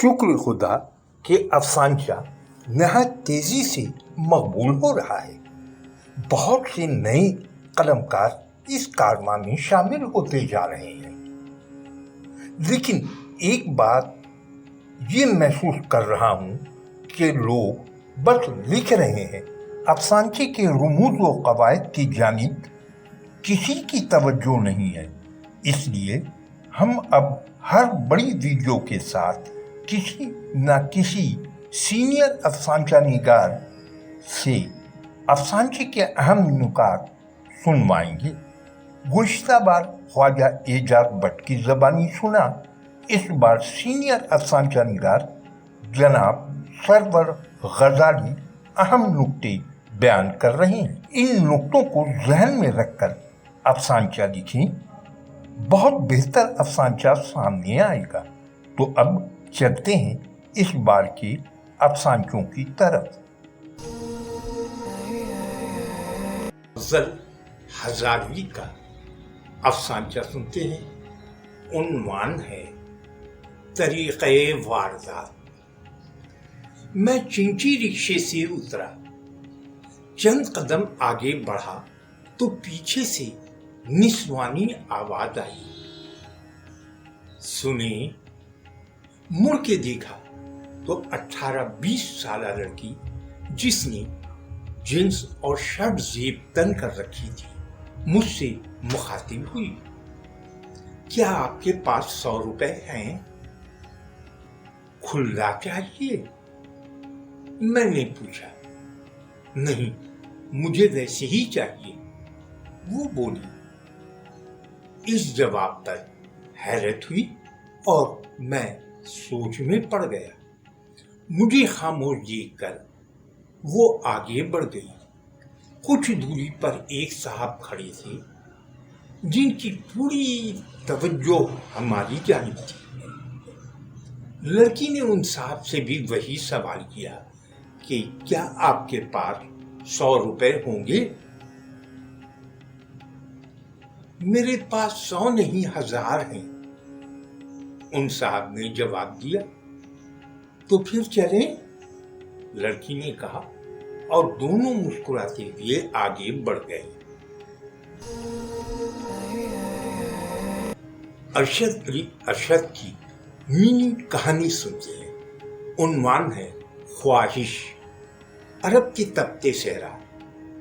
शुक्र खुदा कि अफसानचा नहायत तेजी से मकबूल हो रहा है। बहुत से नए कलमकार इस कारवां में शामिल होते जा रहे हैं, लेकिन एक बात ये महसूस कर रहा हूँ कि लोग बस लिख रहे हैं, अफसानचे के रुमूज व कवायद की जानिब किसी की तवज्जो नहीं है। इसलिए हम अब हर बड़ी वीडियो के साथ किसी न किसी सीनियर अफसानचा निगार से अफसानचे के अहम नुकात सुनवाएंगे। गुज़िश्ता बार ख्वाजा एजाज भट्ट की ज़बानी सुना, इस बार सीनियर अफसानचा निगार जनाब सरवर गजाली अहम नुक्ते बयान कर रहे हैं। इन नुक्तों को जहन में रखकर अफसानचा लिखें, बहुत बेहतर अफसानचा सामने आएगा। तो अब चलते हैं इस बार के अफसानचों की तरफ। गज़ल हजारवी का अफसानचा सुनते हैं। उन्वान है तरीक़े वारदात। मैं चिंची रिक्शे से उतरा, चंद कदम आगे बढ़ा तो पीछे से निस्वानी आवाज आई। सुने, मुड़ के देखा तो 18-20 साल लड़की जिसने जींस और शर्ट जेब तन कर रखी थी मुझसे मुखातिब हुई। क्या आपके पास 100 रुपए हैं? खुल्ला चाहिए? मैंने पूछा। नहीं, मुझे वैसे ही चाहिए, वो बोली। इस जवाब पर हैरत हुई और मैं सोच में पड़ गया। मुझे खामोश देखकर वो आगे बढ़ गई। कुछ दूरी पर एक साहब खड़े थे जिनकी पूरी तवज्जो हमारी जानिब थी। लड़की ने उन साहब से भी वही सवाल किया कि क्या आपके पास 100 रुपए होंगे? मेरे पास 100 नहीं 1000 हैं, उन साहब ने जवाब दिया। तो फिर चलें? लड़की ने कहा और दोनों मुस्कुराते हुए आगे बढ़ गए। अरशद अली अरशद की मिनी कहानी सुनते हैं। उन्वान है ख्वाहिश। अरब के तपते सहरा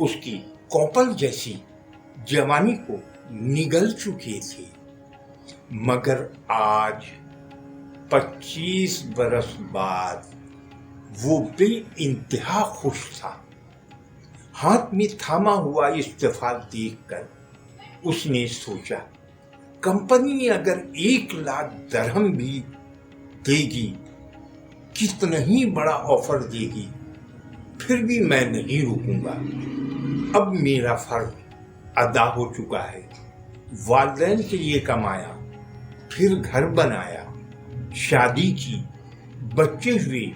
उसकी कौपल जैसी जवानी को निगल चुके थे, मगर आज 25 बरस बाद वो बेइंतहा खुश था। हाथ में थामा हुआ इस्तीफा देखकर उसने सोचा, कंपनी अगर 1 लाख दरहम भी देगी, कितना ही बड़ा ऑफर देगी, फिर भी मैं नहीं रुकूंगा। अब मेरा फर्ज अदा हो चुका है। वालिदैन के लिए कमाया, फिर घर बनाया, शादी की, बच्चे हुए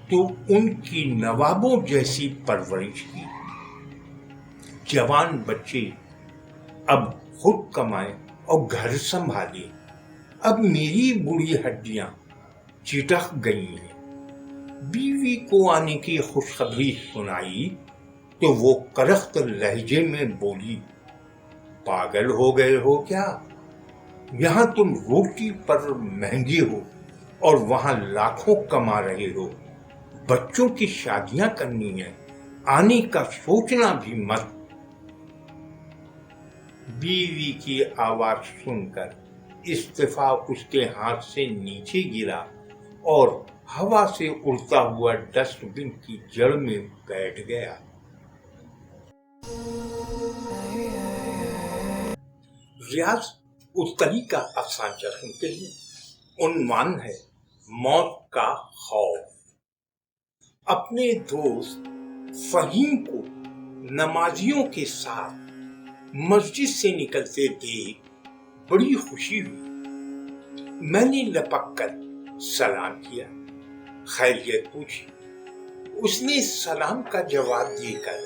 तो उनकी नवाबों जैसी परवरिश की। जवान बच्चे अब खुद कमाए और घर संभाले। अब मेरी बूढ़ी हड्डियां चिटक गई हैं। बीवी को आने की खुशखबरी सुनाई तो वो करख्त लहजे में बोली, पागल हो गए हो क्या? यहाँ तुम रोटी पर महंगे हो और वहां लाखों कमा रहे हो। बच्चों की शादियां करनी है, आने का सोचना भी मत। बीवी की आवाज सुनकर इस्तीफा उसके हाथ से नीचे गिरा और हवा से उड़ता हुआ डस्टबिन की जड़ में बैठ गया। रियाज उत्तरी का अफसानचा सुनते हैं। उन्वान है मौत का खौफ। अपने दोस्त फहीम को नमाजियों के साथ मस्जिद से निकलते देख बड़ी खुशी हुई। मैंने लपक कर सलाम किया, खैरियत पूछी। उसने सलाम का जवाब देकर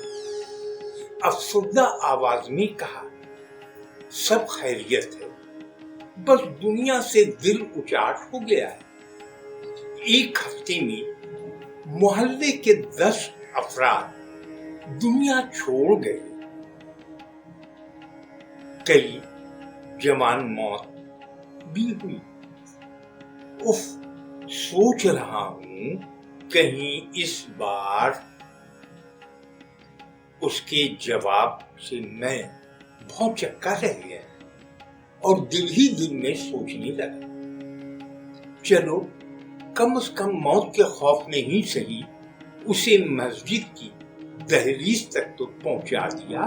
अफसुर्दा आवाज में कहा, सब खैरियत है, बस दुनिया से दिल उचाट हो गया है। एक हफ्ते में मोहल्ले के 10 अफराद दुनिया छोड़ गए। कई जवान मौत भी हुई। उफ, सोच रहा हूं कहीं इस बार उसके जवाब से मैं बहुत चक्का रह गया और दिल ही दिल में सोचने लगा, चलो कम से कम मौत के खौफ में ही सही उसे मस्जिद की दहलीज तक तो पहुंचा दिया।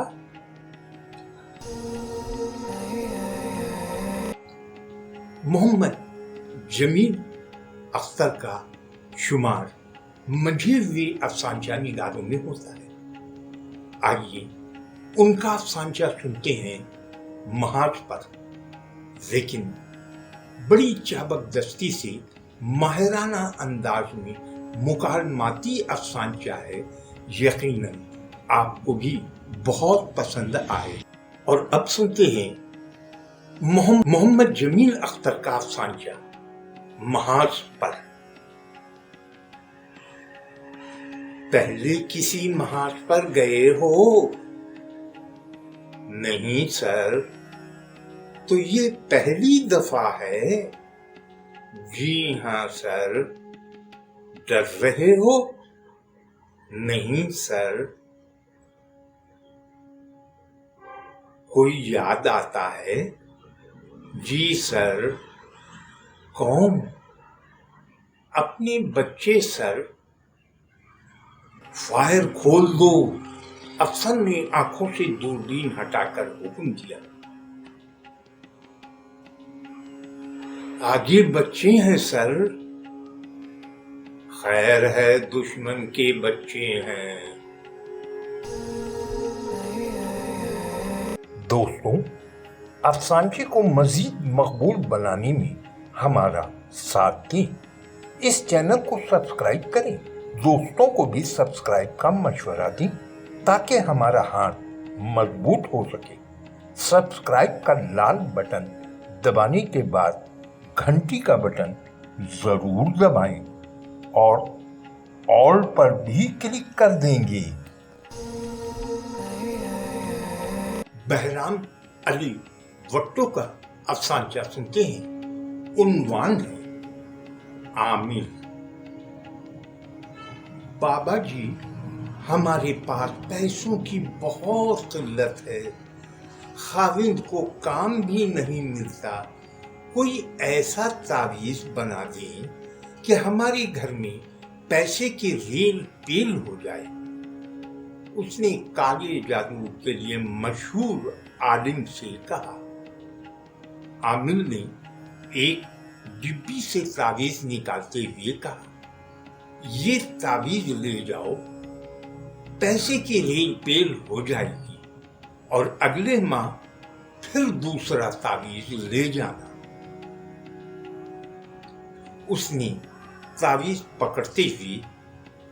मोहम्मद जमील अख्तर का शुमार मंझे हुए अफसानचा निगारों में होता है। आइए उनका अफसानचा सुनते हैं महाज पर, लेकिन बड़ी चाबकदस्ती से माहिराना अंदाज में मुकालमाती अफसानचा है। यकीनन आपको भी बहुत पसंद आए। और अब सुनते हैं मोहम्मद जमील अख्तर का अफसानचा महाज पर। पहले किसी महाज पर गए हो? नहीं सर, तो ये पहली दफा है। जी हाँ सर। डर रहे हो? नहीं सर। कोई याद आता है? जी सर। कौन? अपने बच्चे सर। फायर खोल दो, अफसर ने आंखों से दूरबीन हटाकर हुक्म दिया। आगे बच्चे हैं सर। खैर है, दुश्मन के बच्चे हैं। दोस्तों, अफसानचे को मजीद मकबूल बनाने में हमारा साथ दें। इस चैनल को सब्सक्राइब करें, दोस्तों को भी सब्सक्राइब का मशवरा दें ताकि हमारा हाथ मजबूत हो सके। सब्सक्राइब का लाल बटन दबाने के बाद घंटी का बटन जरूर दबाएं और ऑल पर भी क्लिक कर देंगे। बहराम अली भुट्टो का अफसानचा सुनते हैं। उन्वान है आमिर। बाबा जी, हमारे पास पैसों की बहुत किल्लत है। खाविंद को काम भी नहीं मिलता। कोई ऐसा तावीज बना दें कि हमारे घर में पैसे की रेल पेल हो जाए। उसने काले जादू के लिए मशहूर आलिम से कहा। आमिर ने एक डिब्बी से तावीज निकालते हुए कहा, ये तावीज ले जाओ, पैसे की रेल पेल हो जाएगी और अगले माह फिर दूसरा तावीज ले जाना। उसने तावीज पकड़ते हुए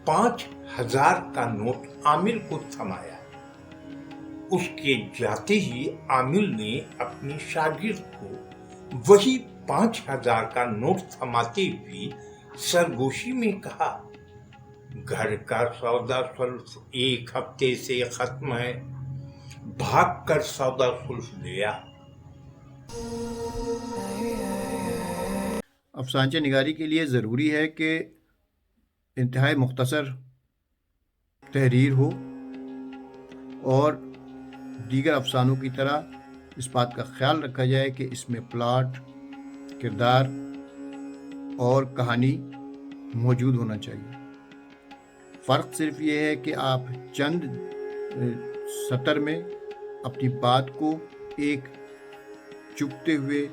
5,000 का नोट आमिर को थमाया। उसके जाते ही आमिर ने अपने शागिर्द को वही 5,000 का नोट थमाते हुए सरगोशी में कहा, घर का सौदा सुल्फ 1 हफ्ते से खत्म है, भाग कर सौदा सुल्फ ले आ। अफसानचा निगारी के लिए ज़रूरी है कि इंतहाई मुख्तसर तहरीर हो और दीगर अफसानों की तरह इस बात का ख्याल रखा जाए कि इसमें प्लाट, किरदार और कहानी मौजूद होना चाहिए। फ़र्क सिर्फ ये है कि आप चंद सतर में अपनी बात को एक चुभते हुए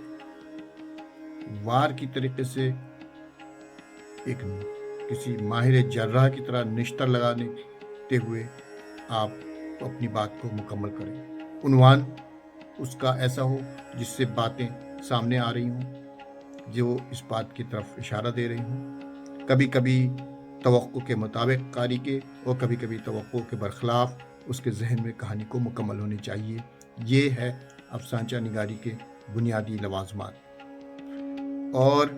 वार की तरीके से एक किसी माहिर जर्राह की तरह निश्तर लगाते हुए आप अपनी बात को मुकम्मल करें। उन्वान उसका ऐसा हो जिससे बातें सामने आ रही हों, जो इस बात की तरफ इशारा दे रही हों। कभी कभी तवक्को के मुताबिक कारी के और कभी कभी तवक्को के बरखिलाफ उसके जहन में कहानी को मुकम्मल होनी चाहिए। ये है अफसानचा निगारी के बुनियादी लवाजमात। और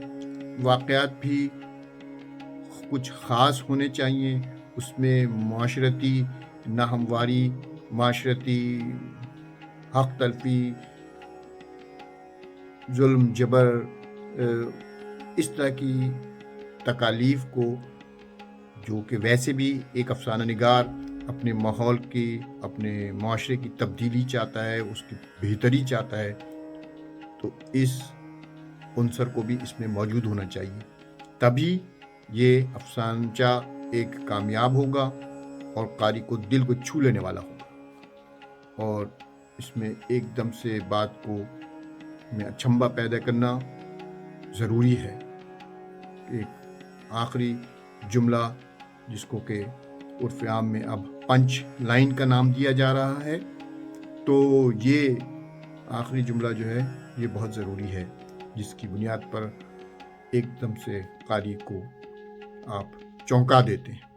वाक़यात भी کچھ خاص ہونے چاہیے، اس میں معاشرتی ناہمواری، معاشرتی حق تلفی، ظلم جبر، اس طرح کی تکالیف کو، جو کہ ویسے بھی ایک افسانہ نگار اپنے ماحول کی، اپنے معاشرے کی تبدیلی چاہتا ہے، اس کی بہتری چاہتا ہے، تو اس عنصر کو بھی اس میں موجود ہونا چاہیے، تبھی یہ افسانچہ ایک کامیاب ہوگا اور قاری کو دل کو چھو لینے والا ہوگا۔ اور اس میں ایک دم سے بات کو میں اچھمبا پیدا کرنا ضروری ہے۔ ایک آخری جملہ جس کو کہ عرف عام میں اب پنچ لائن کا نام دیا جا رہا ہے، تو یہ آخری جملہ جو ہے یہ بہت ضروری ہے، جس کی بنیاد پر ایک دم سے قاری کو آپ چونکا دیتے ہیں۔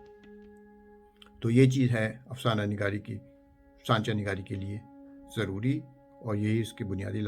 تو یہ چیز ہے افسانہ نگاری کی، سانچہ نگاری کے لیے ضروری، اور یہی اس کی بنیادی